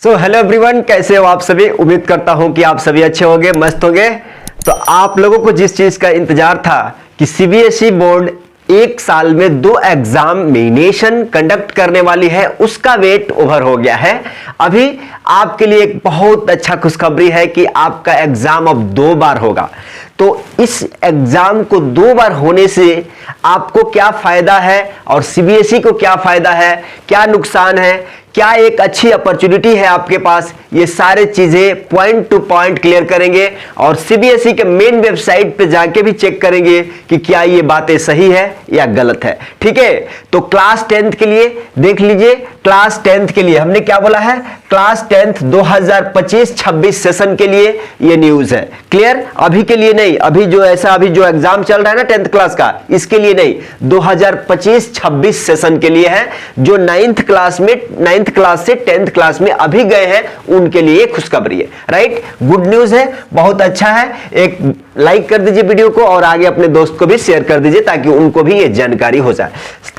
So hello everyone, कैसे हो आप सभी। उम्मीद करता हूं कि आप सभी अच्छे होंगे, मस्त होंगे। तो आप लोगों को जिस चीज का इंतजार था कि सीबीएसई बोर्ड एक साल में 2 एग्जामिनेशन कंडक्ट करने वाली है, उसका वेट ओवर हो गया है। अभी आपके लिए एक बहुत अच्छा खुशखबरी है कि आपका एग्जाम अब 2 बार होगा। तो इस एग्जाम को 2 बार होने से आपको क्या फायदा है और सीबीएसई को क्या फायदा है, क्या नुकसान है, क्या एक अच्छी अपॉर्चुनिटी है आपके पास, ये सारे चीजें पॉइंट टू पॉइंट क्लियर करेंगे और सीबीएसई के मेन वेबसाइट पे जाके भी चेक करेंगे कि क्या ये बातें सही है या गलत है। ठीक है, तो क्लास 10th के लिए देख लीजिए। क्लास 10th के लिए हमने क्या बोला है, क्लास 10th 2025-26 सेशन के लिए ये न्यूज है। क्लियर, अभी के लिए नहीं, अभी जो एग्जाम चल रहा है ना 10th क्लास का, इसके लिए नहीं, 2025-26 सेशन के लिए है। जो 9th क्लास से 10th क्लास में अभी गए हैं उनके लिए खुशखबरी है। राइट, गुड न्यूज है, बहुत अच्छा है। एक लाइक कर दीजिए वीडियो को और आगे अपने दोस्त को भी शेयर कर दीजिए ताकि उनको भी ये जानकारी हो जाए।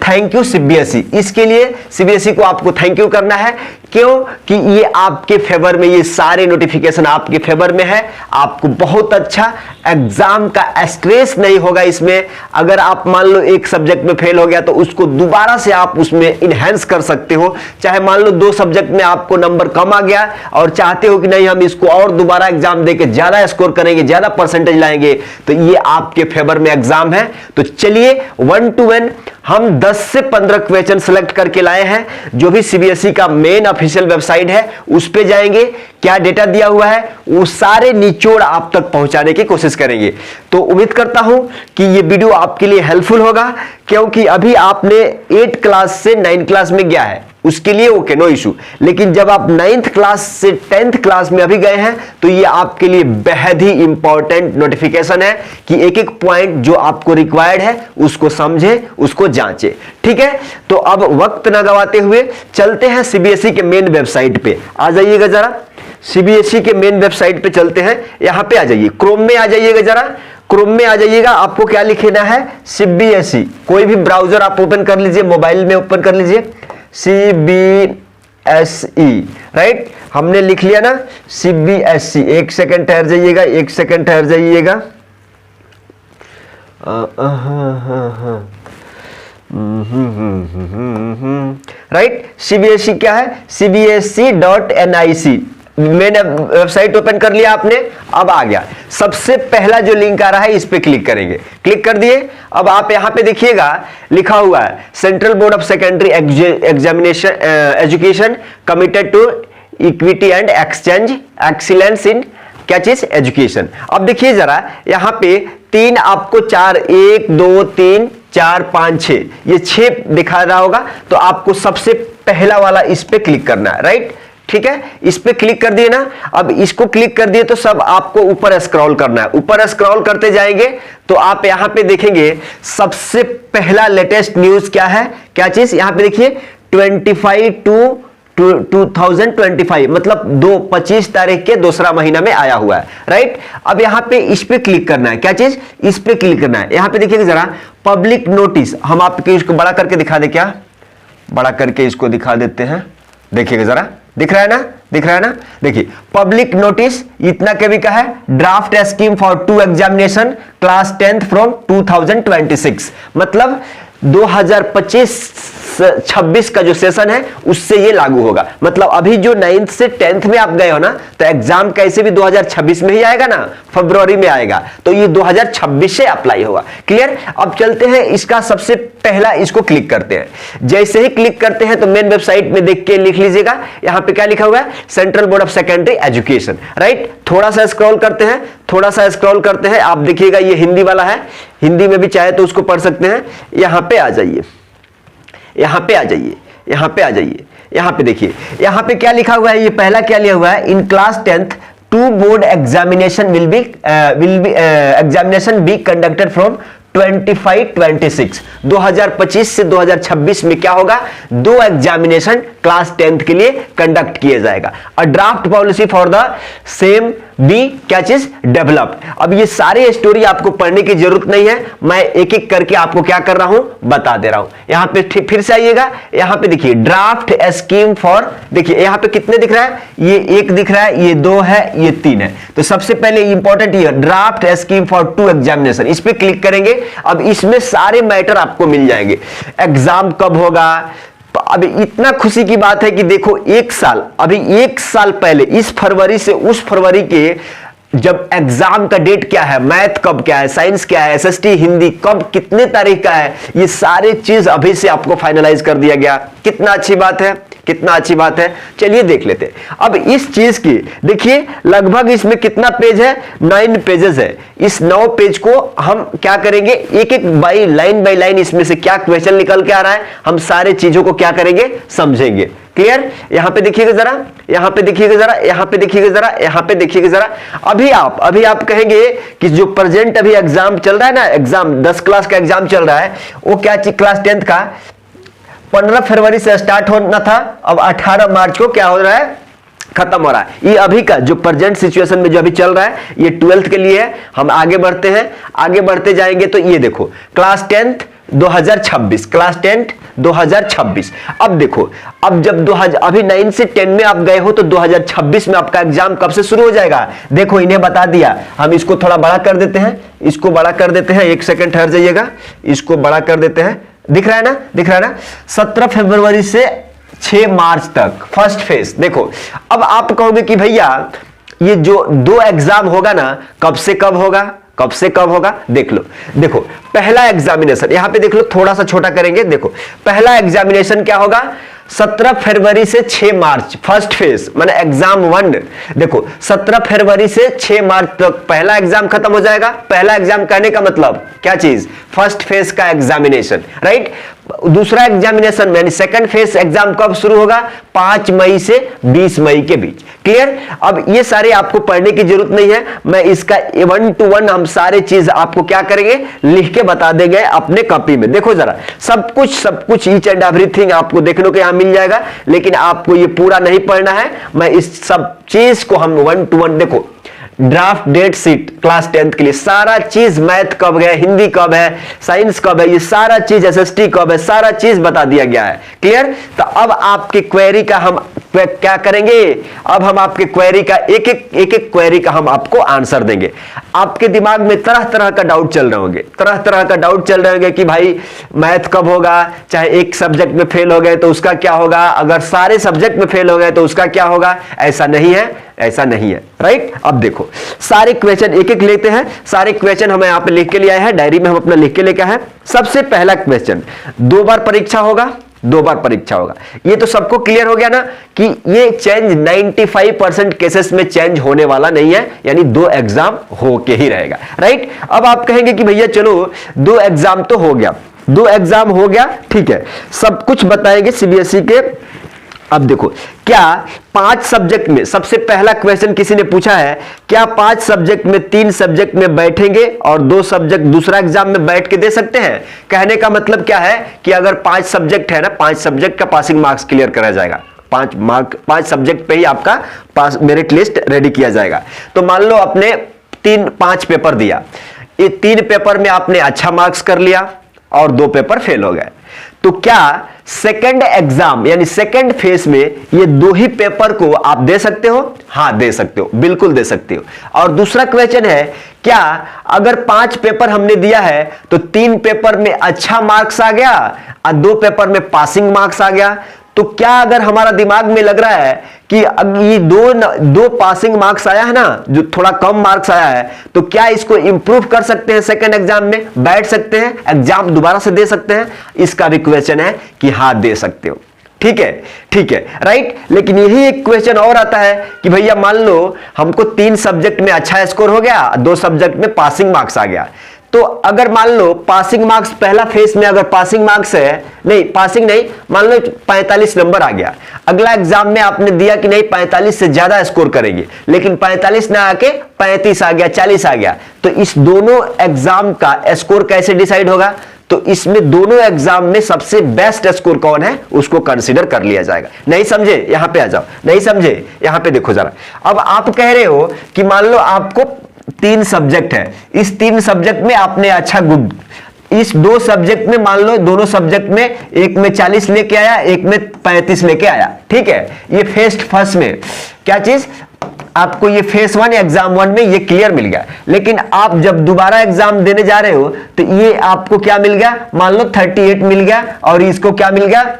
थैंक यू सीबीएसई, इसके लिए सीबीएसई को आपको थैंक यू करना है। क्यों कि ये आपके फेवर में, ये सारे नोटिफिकेशन आपके फेवर में है। आपको बहुत अच्छा एग्जाम का स्ट्रेस नहीं होगा इसमें। अगर आप मान लो एक सब्जेक्ट में फेल हो गया तो उसको दोबारा से आप उसमें इनहेंस कर सकते हो। चाहे मान लो 2 सब्जेक्ट में आपको नंबर कम आ गया और चाहते हो कि नहीं हम इसको और दोबारा एग्जाम देके ज्यादा स्कोर करेंगे, ज्यादा परसेंटेज लाएंगे, तो ये आपके फेवर में एग्जाम है। तो चलिए 1 to 1 हम 10 से 15 क्वेश्चन सिलेक्ट करके लाए हैं। जो भी सीबीएसई का मेन ऑफिशियल वेबसाइट है उस पे जाएंगे, क्या डेटा दिया हुआ है वो सारे निचोड़ आप तक पहुंचाने की कोशिश करेंगे। तो उम्मीद करता हूं कि ये वीडियो आपके लिए हेल्पफुल होगा, क्योंकि अभी आपने 8 क्लास से 9 क्लास में गया है उसके लिए ओके, नो इशू। लेकिन जब आप 9th क्लास से 10th क्लास में अभी गए हैं तो ये आपके लिए बेहद ही इंपॉर्टेंट नोटिफिकेशन है कि एक एक पॉइंट जो आपको रिक्वायर्ड है उसको समझे, उसको जांचे। ठीक है, तो अब वक्त ना गवाते हुए चलते हैं सीबीएसई के मेन वेबसाइट पे। आ जाइएगा जरा, सीबीएसई के मेन वेबसाइट पे चलते हैं। यहां पे आ जाइए, क्रोम में आ जाइएगा, जरा क्रोम में आ जाइएगा। आपको क्या लिखना है, सीबीएसई। कोई भी ब्राउजर आप ओपन कर लीजिए, मोबाइल में ओपन कर लीजिए सीबीएसई। राइट, हमने लिख लिया ना सीबीएसई। एक सेकंड ठहर जाइएगा, एक सेकंड ठहर जाइएगा। राइट, सीबीएसई क्या है, cbsc.nic मेन वेबसाइट ओपन कर लिया आपने। अब आ गया सबसे पहला जो लिंक आ रहा है, इस पे क्लिक करेंगे। क्लिक कर दिए। अब आप यहां पे देखिएगा लिखा हुआ है central board of secondary examination education committed to equity and exchange excellence in क्या चीज, एजुकेशन। अब देखिए जरा यहां पे 3 आपको 4 1 2 3 4 5 6 ये 6 दिखा रहा होगा। तो आपको सबसे पहला वाला इस पे क्लिक करना है। राइट, ठीक है, इस पे क्लिक कर दिए ना। अब इसको क्लिक कर दिए तो सब आपको ऊपर स्क्रॉल करना है। ऊपर स्क्रॉल करते जाएंगे तो आप यहां पे देखेंगे सबसे पहला लेटेस्ट न्यूज क्या है, क्या चीज, यहां पे देखिए 2025 मतलब 25 तारीख के दूसरा महीना में आया हुआ है। राइट, अब यहां पे इस पे क्लिक करना है, क्या चीज, इस पे क्लिक करना है। यहां पे देखिएगा जरा पब्लिक नोटिस, हम आपको इसको बड़ा करके दिखा दे, क्या बड़ा करके इसको दिखा देते हैं। देखिएगा जरा, दिख रहा है ना, दिख रहा है ना। देखिए पब्लिक नोटिस इतना कभी का है, draft scheme for 2 examination class 10th from 2026 मतलब 2025-26 का जो सेशन है उससे ये लागू होगा। मतलब अभी जो 9th से 10th में आप गए हो ना, तो एग्जाम कैसे भी 2026 में ही आएगा ना, फरवरी में आएगा, तो ये 2026 से अप्लाई होगा। क्लियर, अब चलते हैं इसका सबसे पहला, इसको क्लिक करते हैं। जैसे ही क्लिक करते हैं तो मेन वेबसाइट में देख के लिख लीजिएगा, यहां पे क्या लिखा हुआ है, central board of secondary education. Right, थोड़ा सा स्क्रॉल करते हैं, थोड़ा सा स्क्रॉल करते हैं। आप देखिएगा ये हिंदी वाला है, हिंदी में भी चाहे तो उसको पढ़ सकते हैं। यहां पे आ जाइए, यहां पे आ जाइए, यहां पे आ जाइए। यहां पे देखिए, यहां पे क्या लिखा हुआ है, ये पहला क्या लिया हुआ है, in class 10th 2 board examination will be examination be conducted from 2025 से 2026 में क्या होगा, 2 एग्जामिनेशन क्लास 10th के लिए कंडक्ट किया जाएगा। A draft policy for the same be क्या चीज, डेवलप। अब ये सारे स्टोरी आपको पढ़ने की जरूरत नहीं है, मैं एक एक करके आपको क्या कर रहा हूं, बता दे रहा हूं। यहां पे फिर से आइएगा, यहां पे देखिए ड्राफ्ट स्कीम फॉर, देखिए यहां पे कितने दिख रहा है, ये 1 दिख रहा है, ये 2 है, ये 3 है। तो सबसे पहले इंपॉर्टेंट ये ड्राफ्ट स्कीम फॉर 2 एग्जामिनेशन, इस पे क्लिक करेंगे। अब इसमें सारे मैटर आपको मिल जाएंगे, एग्जाम कब होगा। अभी इतना खुशी की बात है कि देखो 1 साल, अभी 1 साल पहले इस फरवरी से उस फरवरी के जब एग्जाम का डेट क्या है, मैथ कब क्या है, साइंस क्या है, एसएसटी हिंदी कब कितने तारीख का है, ये सारे चीज अभी से आपको फाइनलाइज कर दिया गया। कितना अच्छी बात है, कितना अच्छी बात है। चलिए देख लेते हैं अब इस चीज की। देखिए लगभग इसमें कितना पेज है, 9 पेजेस है। इस 9 पेज को हम क्या करेंगे, एक एक बाई लाइन इसमें से क्या क्वेश्चन निकल के आ रहा है, हम सारे चीजों को क्या करेंगे, समझेंगे। क्लियर? यहां पे देखिएगा जरा, यहां पे देखिएगा जरा, यहां पे देखिएगा जरा, यहां पे देखिएगा जरा। अभी आप कहेंगे कि जो प्रेजेंट अभी एग्जाम चल रहा है ना, एग्जाम 10 क्लास का एग्जाम चल रहा है, वो क्या चीज, क्लास 10th का 15 फरवरी से स्टार्ट होना था, अब 18 मार्च को क्या हो रहा है, खत्म हो रहा है। ये अभी का जो प्रेजेंट सिचुएशन में जो अभी चल रहा है, ये 12th के लिए है। हम आगे बढ़ते हैं, आगे बढ़ते जाएंगे तो ये देखो क्लास 10th 2026, क्लास 10th 2026। अब देखो, अब जब 2000 अभी 9 से 10 में आप गए हो तो 2026 में आपका एग्जाम कब से शुरू हो जाएगा, देखो इन्हें बता दिया। हम इसको थोड़ा बड़ा कर देते हैं, इसको बड़ा कर देते हैं, 1 सेकंड ठहर जाइएगा, इसको बड़ा कर देते हैं। दिख रहा है ना, दिख रहा है ना, 17 फरवरी से 6 मार्च तक फर्स्ट फेज। देखो अब आप कहोगे कि भैया ये जो 2 एग्जाम होगा ना, कब से कब होगा, कब से कब होगा, देख लो। देखो पहला एग्जामिनेशन यहां पे देख लो, थोड़ा सा छोटा करेंगे। देखो पहला एग्जामिनेशन क्या होगा, 17 फरवरी से 6 मार्च फर्स्ट फेज, माने एग्जाम 1। देखो 17 फरवरी से 6 मार्च तक पहला एग्जाम खत्म हो जाएगा। पहला एग्जाम कहने का मतलब क्या चीज, फर्स्ट फेज का एग्जामिनेशन, राइट। दूसरा एग्जामिनेशन यानी सेकंड फेज एग्जाम कब शुरू होगा, 5 मई से 20 मई के बीच। क्लियर? अब ये सारे आपको पढ़ने की जरूरत नहीं है, मैं इसका 1 to 1 हम सारे चीज आपको क्या करेंगे, लिख के बता देंगे अपने कॉपी में। देखो जरा सब कुछ ईच एंड एवरीथिंग आपको देखने को यहां मिल जाएगा, लेकिन आपको ये पूरा नहीं पढ़ना है। मैं इस सब चीज को हम 1 to 1 देखो, draft date sheet class 10th के लिए सारा चीज, मैथ कब है, हिंदी कब है, साइंस कब है, ये सारा चीज, एसएसटी कब है, सारा चीज बता दिया गया है। क्लियर? तो अब आपकी क्वेरी का हम क्या करेंगे, अब हम आपके क्वेरी का एक एक क्वेरी का हम आपको आंसर देंगे। आपके दिमाग में तरह तरह का डाउट चल रहे होंगे, तरह तरह का डाउट चल रहे होंगे कि भाई मैथ कब होगा, चाहे एक सब्जेक्ट में फेल हो गए तो उसका क्या होगा, अगर सारे सब्जेक्ट में फेल हो गए तो उसका क्या होगा। ऐसा नहीं है, ऐसा नहीं है, राइट। अब देखो सारे क्वेश्चन एक एक लेते हैं, सारे क्वेश्चन हमें यहां पे लिख के लिया है, डायरी में हम अपना लिख के लेके है। सबसे पहला क्वेश्चन, 2 बार परीक्षा होगा, 2 बार परीक्षा होगा। ये तो सबको क्लियर हो गया ना कि ये चेंज 95% केसेस में चेंज होने वाला नहीं है, यानी 2 एग्जाम हो के ही रहेगा, राइट। अब आप कहेंगे कि भैया चलो 2 एग्जाम तो हो गया, 2 एग्जाम हो गया, ठीक है, सब कुछ बताएंगे सीबीएसई के। अब देखो क्या 5 सब्जेक्ट में, सबसे पहला क्वेश्चन किसी ने पूछा है, क्या 5 सब्जेक्ट में 3 सब्जेक्ट में बैठेंगे और 2 सब्जेक्ट दूसरा एग्जाम में बैठ के दे सकते हैं। कहने का मतलब क्या है कि अगर 5 सब्जेक्ट है ना, 5 सब्जेक्ट का पासिंग मार्क्स क्लियर करा जाएगा, 5 सब्जेक्ट पे ही आपका पास मेरिट लिस्ट रेडी किया जाएगा। तो मान लो आपने 5 पेपर दिया, ये 3 पेपर में आपने अच्छा मार्क्स कर लिया और 2 पेपर फेल हो गए, तो क्या सेकंड एग्जाम यानी सेकंड फेज में ये 2 ही पेपर को आप दे सकते हो? हां दे सकते हो, बिल्कुल दे सकते हो। और दूसरा क्वेश्चन है, क्या अगर 5 पेपर हमने दिया है तो 3 पेपर में अच्छा मार्क्स आ गया और 2 पेपर में पासिंग मार्क्स आ गया, तो क्या अगर हमारा दिमाग में लग रहा है कि अब ये 2 पासिंग मार्क्स आया है ना, जो थोड़ा कम मार्क्स आया है, तो क्या इसको इंप्रूव कर सकते हैं, सेकंड एग्जाम में बैठ सकते हैं, एग्जाम दोबारा से दे सकते हैं? इसका भी क्वेश्चन है कि हां दे सकते हो। ठीक है, ठीक है, राइट। लेकिन यही एक क्वेश्चन और आता है कि भैया मान लो हमको 3 सब्जेक्ट में अच्छा स्कोर हो गया, 2 सब्जेक्ट में पासिंग मार्क्स आ गया, तो अगर मान लो पासिंग मार्क्स पहला फेज में अगर पासिंग मार्क्स है, नहीं पासिंग नहीं, मान लो 45 नंबर आ गया, अगला एग्जाम में आपने दिया कि नहीं 45 से ज्यादा स्कोर करेंगे, लेकिन 45 ना आके 35 आ गया, 40 आ गया, तो इस दोनों एग्जाम का स्कोर कैसे डिसाइड होगा? तो इसमें दोनों एग्जाम में सबसे बेस्ट स्कोर कौन है उसको कंसीडर कर लिया जाएगा। नहीं समझे, यहां पे आ जाओ। नहीं समझे, यहां पे देखो जरा। अब आप कह रहे हो कि मान लो आपको 3 सब्जेक्ट है, इस 3 सब्जेक्ट में आपने अच्छा गुड, इस 2 सब्जेक्ट में मान लो दोनों सब्जेक्ट में एक में 40 लेके आया, एक में 35 लेके आया, ठीक है। ये फर्स्ट में क्या चीज आपको, ये फेस 1 एग्जाम 1 में ये क्लियर मिल गया। लेकिन आप जब दोबारा एग्जाम देने जा रहे हो तो ये आपको क्या मिल गया, मान लो 38 मिल गया, और इसको क्या मिल गया,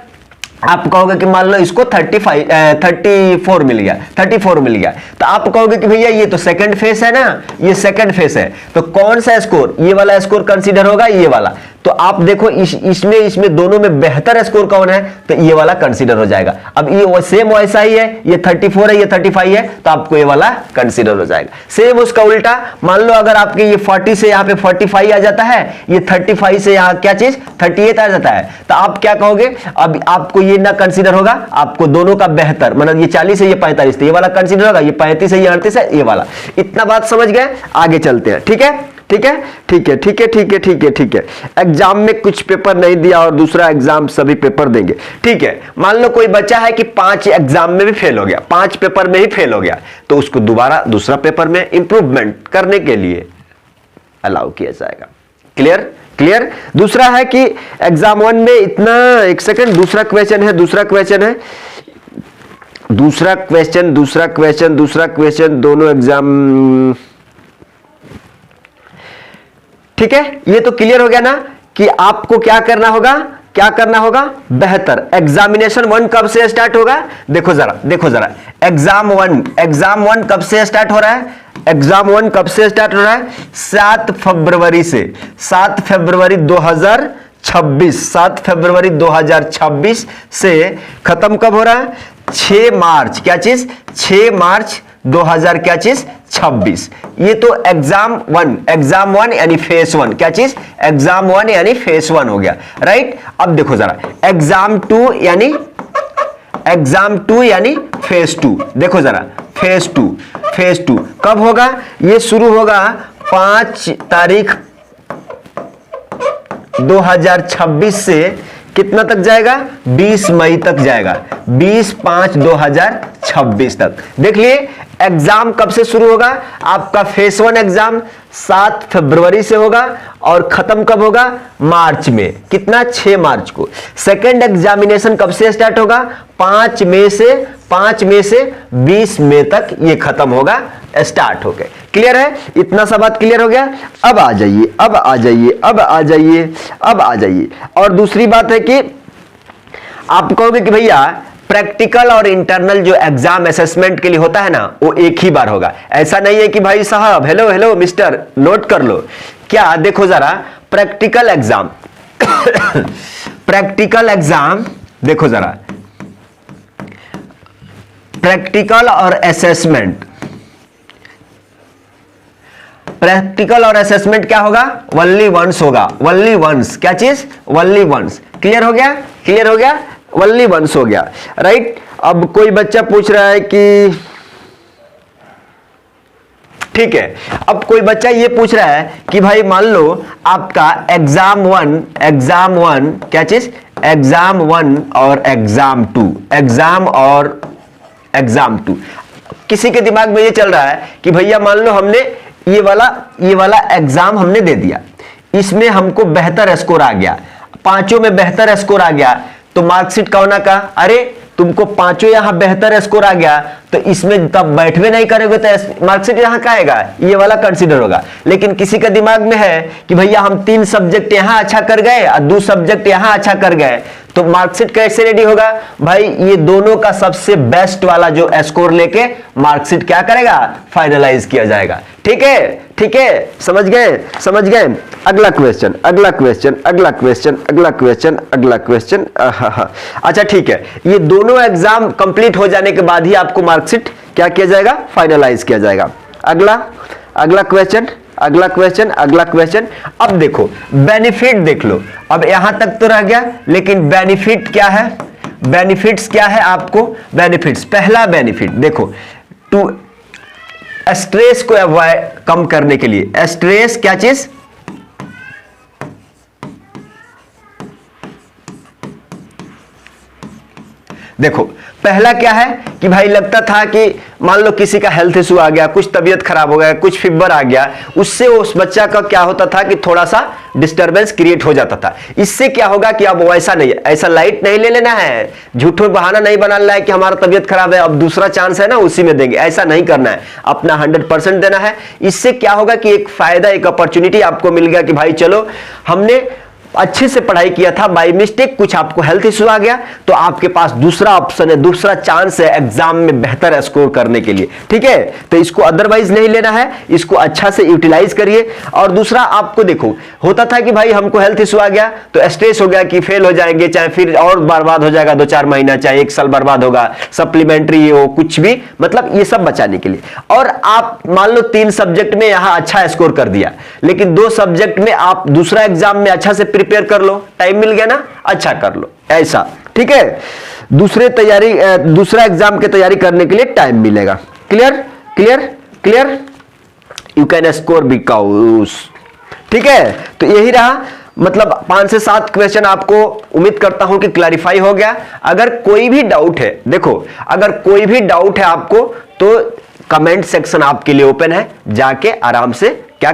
आप कहोगे कि मान लो इसको 34 मिल गया, 34 मिल गया। तो आप कहोगे कि भैया ये तो सेकंड फेस है ना, ये सेकंड फेस है, तो कौन सा स्कोर, ये वाला स्कोर कंसीडर होगा, ये वाला। तो आप देखो इसमें दोनों में बेहतर स्कोर कौन है, तो ये वाला कंसीडर हो जाएगा। अब ये सेम वैसा ही है, ये 34 है, ये 35 है, तो आपको ये वाला कंसीडर हो जाएगा। सेम उसका उल्टा, मान लो अगर आपके ये 40 से यहाँ पे 45 आ जाता है, ये 35 से यहाँ क्या चीज 38 आ जाता है, तो आप क्या कहोगे, अब आपको ये ना कंसीडर होगा, आपको दोनों का बेहतर, मतलब ये 40 है, ये 45 है, ये वाला कंसीडर होगा, ये 35 है, ये 38 है, ये वाला। इतना बात समझ गए, आगे चलते हैं। ठीक है, ठीक है, ठीक है, ठीक है, ठीक है, ठीक है, ठीक है। एग्जाम में कुछ पेपर नहीं दिया और दूसरा एग्जाम सभी पेपर देंगे, ठीक है। मान लो कोई बच्चा है कि 5 एग्जाम में भी फेल हो गया, 5 पेपर में ही फेल हो गया, तो उसको दोबारा दूसरा पेपर में इंप्रूवमेंट करने के लिए अलाउ किया जाएगा। Clear, clear. दूसरा है कि एग्जाम 1 में इतना, एक सेकंड, दूसरा क्वेश्चन है, दूसरा क्वेश्चन दोनों एग्जाम, ठीक है। ये तो क्लियर हो गया ना कि आपको क्या करना होगा, बेहतर। एग्जामिनेशन 1 कब से स्टार्ट होगा, देखो जरा, एग्जाम 1 कब से स्टार्ट हो रहा है, एग्जाम 1 कब से स्टार्ट हो रहा है, 7 फरवरी से, 7 फरवरी 2026, 7 फरवरी 2026 से खत्म कब हो रहा है, 6 मार्च, क्या चीज, 6 मार्च 2000 क्या चीज 26। ये तो एग्जाम 1 यानी फेस 1, क्या चीज, एग्जाम 1 यानी फेस 1 हो गया, राइट। अब देखो जरा, एग्जाम 2 यानी फेस 2, देखो जरा, फेस 2 कब होगा, ये शुरू होगा 5 तारीख 2026 से कितना तक जाएगा, 20 मई तक जाएगा, 20/5/2026 तक। देख लिए एग्जाम कब से शुरू होगा, आपका फेस 1 एग्जाम 7 फरवरी से होगा और खत्म कब होगा, मार्च में, कितना, 6 मार्च को। सेकंड एग्जामिनेशन कब से स्टार्ट होगा, 5 मई से 20 मई तक ये खत्म होगा, स्टार्ट हो गए। क्लियर है, इतना सा बात क्लियर हो गया। अब आ जाइए। और दूसरी बात है कि आप कहोगे कि भैया प्रैक्टिकल और इंटरनल जो एग्जाम असेसमेंट के लिए होता है ना, वो एक ही बार होगा। ऐसा नहीं है कि भाई साहब, हेलो मिस्टर, नोट कर लो क्या, देखो जरा, प्रैक्टिकल एग्जाम देखो जरा, प्रैक्टिकल और असेसमेंट क्या होगा, ओनली वंस होगा, ओनली वंस, क्या चीज, ओनली वंस। क्लियर हो गया, ओनली वंस हो गया, राइट। अब कोई बच्चा पूछ रहा है कि, ठीक है, अब कोई बच्चा ये पूछ रहा है कि भाई मान लो आपका एग्जाम 1 क्या चीज, एग्जाम 1 और एग्जाम 2, किसी के दिमाग में ये चल रहा है कि भैया मान लो हमने ये वाला एग्जाम हमने दे दिया, इसमें हमको बेहतर स्कोर आ गया, 5 में बेहतर स्कोर आ गया, तो मार्कशीट कौन का, अरे तुमको 5 यहां बेहतर स्कोर आ गया, तो इसमें तब बैठवे नहीं करोगे तो मार्कशीट यहां का आएगा, ये वाला कंसीडर होगा। लेकिन किसी का दिमाग में है कि भैया हम 3 सब्जेक्ट यहां अच्छा कर गए और 2 सब्जेक्ट यहां अच्छा कर गए, तो मार्कशीट कैसे रेडी होगा, भाई ये दोनों का सबसे बेस्ट वाला जो स्कोर लेके मार्कशीट क्या करेगा, फाइनलाइज किया जाएगा। ठीक है, समझ गए। अगला क्वेश्चन। अच्छा ठीक है, ये दोनों एग्जाम कंप्लीट हो जाने के बाद ही आपको मार्कशीट क्या किया जाएगा, फाइनलाइज किया जाएगा। अगला क्वेश्चन। अब देखो बेनिफिट देख लो, अब यहां तक तो रह गया, लेकिन बेनिफिट क्या है, बेनिफिट्स क्या है आपको, बेनिफिट्स, पहला बेनिफिट देखो, टू स्ट्रेस को अवॉइड कम करने के लिए, स्ट्रेस क्या चीज, देखो पहला क्या है कि भाई लगता था कि मान लो किसी का हेल्थ इशू आ गया, कुछ तबीयत खराब हो गया, कुछ फीवर आ गया, उससे उस बच्चा का क्या होता था कि थोड़ा सा डिस्टरबेंस क्रिएट हो जाता था। इससे क्या होगा कि अब वैसा नहीं है, ऐसा लाइट नहीं ले लेना है, झूठों बहाना नहीं बनाना है कि हमारा तबीयत खराब है अब दूसरा चांस है ना उसी में देंगे, ऐसा नहीं करना है, अपना 100% देना है। इससे क्या होगा कि एक फायदा, एक अपॉर्चुनिटी आपको मिल गया कि भाई चलो हमने अच्छे से पढ़ाई किया था, बाय मिस्टेक कुछ आपको हेल्थ इशू आ गया तो आपके पास दूसरा ऑप्शन है, दूसरा चांस है एग्जाम में बेहतर स्कोर करने के लिए। ठीक है, तो इसको अदरवाइज नहीं लेना है, इसको अच्छा से यूटिलाइज करिए। और दूसरा आपको देखो होता था कि भाई हमको हेल्थ इशू आ गया तो स्ट्रेस हो गया कि फेल हो जाएंगे, चाहे फिर और बर्बाद हो जाएगा 2-4 महीना, चाहे 1 साल बर्बाद होगा, सप्लीमेंट्री हो कुछ भी, मतलब ये सब बचाने के लिए। और आप मान लो 3 सब्जेक्ट में यहां अच्छा स्कोर कर दिया, लेकिन 2 सब्जेक्ट में आप दूसरा एग्जाम में अच्छा से प्रिपेयर कर लो, टाइम मिल गया ना, अच्छा कर लो ऐसा। ठीक है, दूसरा एग्जाम की तैयारी करने के लिए टाइम मिलेगा। Clear clear clear, you can score because. ठीक है, तो यही रहा, मतलब 5 से 7 क्वेश्चन आपको उम्मीद करता हूं कि क्लैरिफाई हो गया। अगर कोई भी डाउट है, देखो अगर कोई भी डाउट है आपको तो कमेंट सेक्शन आपके लिए ओपन है, जाके आराम से क्या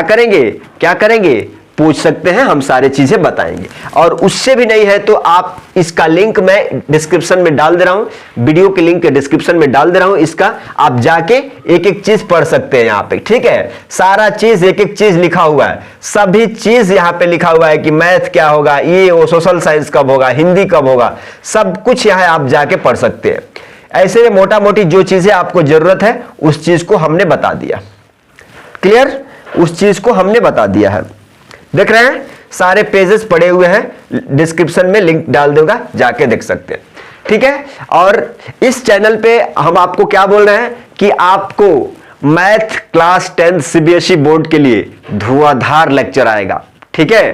करेंगे पूछ सकते हैं, हम सारी चीजें बताएंगे। और उससे भी नहीं है तो आप इसका लिंक मैं डिस्क्रिप्शन में डाल दे रहा हूं, वीडियो के लिंक डिस्क्रिप्शन में डाल दे रहा हूं, इसका आप जाके एक एक चीज पढ़ सकते हैं यहां पे। ठीक है, सारा चीज एक एक चीज लिखा हुआ है, सभी चीज यहां पे लिखा हुआ है कि मैथ क्या होगा, ये वो सोशल साइंस कब होगा, हिंदी कब होगा, सब कुछ यहां आप जाके पढ़ सकते हैं। ऐसे मोटा मोटी जो चीजें आपको जरूरत है उस चीज को हमने बता दिया। क्लियर, उस चीज को हमने बता दिया है। देख रहे हैं, सारे पेजेस पड़े हुए हैं, डिस्क्रिप्शन में लिंक डाल दूंगा, जाके देख सकते हैं। ठीक है, और इस चैनल पे हम आपको क्या बोल रहे हैं कि आपको मैथ क्लास 10 सीबीएसई बोर्ड के लिए धुआंधार लेक्चर आएगा। ठीक है,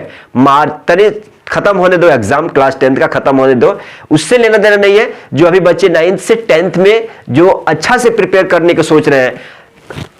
तरी खत्म होने दो एग्जाम, क्लास 10 का खत्म होने दो, उससे लेना देना नहीं है। जो अभी बच्चे 9th से 10th में जो अच्छा से प्रिपेयर करने को सोच रहे हैं,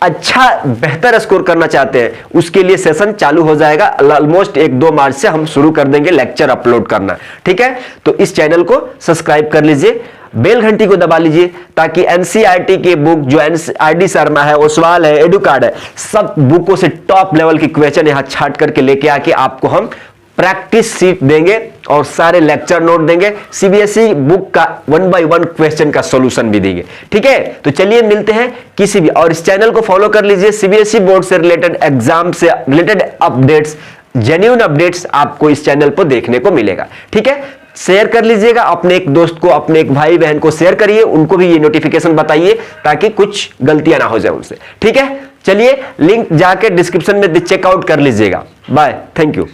अच्छा बेहतर स्कोर करना चाहते हैं, उसके लिए सेशन चालू हो जाएगा ऑलमोस्ट 1-2 मार्च से हम शुरू कर देंगे लेक्चर अपलोड करना। ठीक है, तो इस चैनल को सब्सक्राइब कर लीजिए, बेल घंटी को दबा लीजिए, ताकि एनसीईआरटी के बुक जो आरडी शर्मा है, ओसवाल है, एडुकार्ड है, सब बुकों से टॉप लेवल की क्वेश्चन यहां छाट करके लेके आके आपको हम प्रैक्टिस सीट देंगे और सारे लेक्चर नोट देंगे, सीबीएसई बुक का 1 by 1 क्वेश्चन का सॉल्यूशन भी देंगे। ठीक है, तो चलिए मिलते हैं किसी भी, और इस चैनल को फॉलो कर लीजिए, सीबीएसई बोर्ड से रिलेटेड, एग्जाम से रिलेटेड अपडेट्स, जेन्युइन अपडेट्स आपको इस चैनल पर देखने को मिलेगा। ठीक है, शेयर कर लीजिएगा, अपने एक दोस्त को, अपने एक भाई बहन को शेयर करिए, उनको भी ये नोटिफिकेशन बताइए ताकि कुछ गलतियां ना हो जाए उनसे। ठीक है, चलिए लिंक जाके डिस्क्रिप्शन में चेकआउट कर लीजिएगा। Bye, thank you.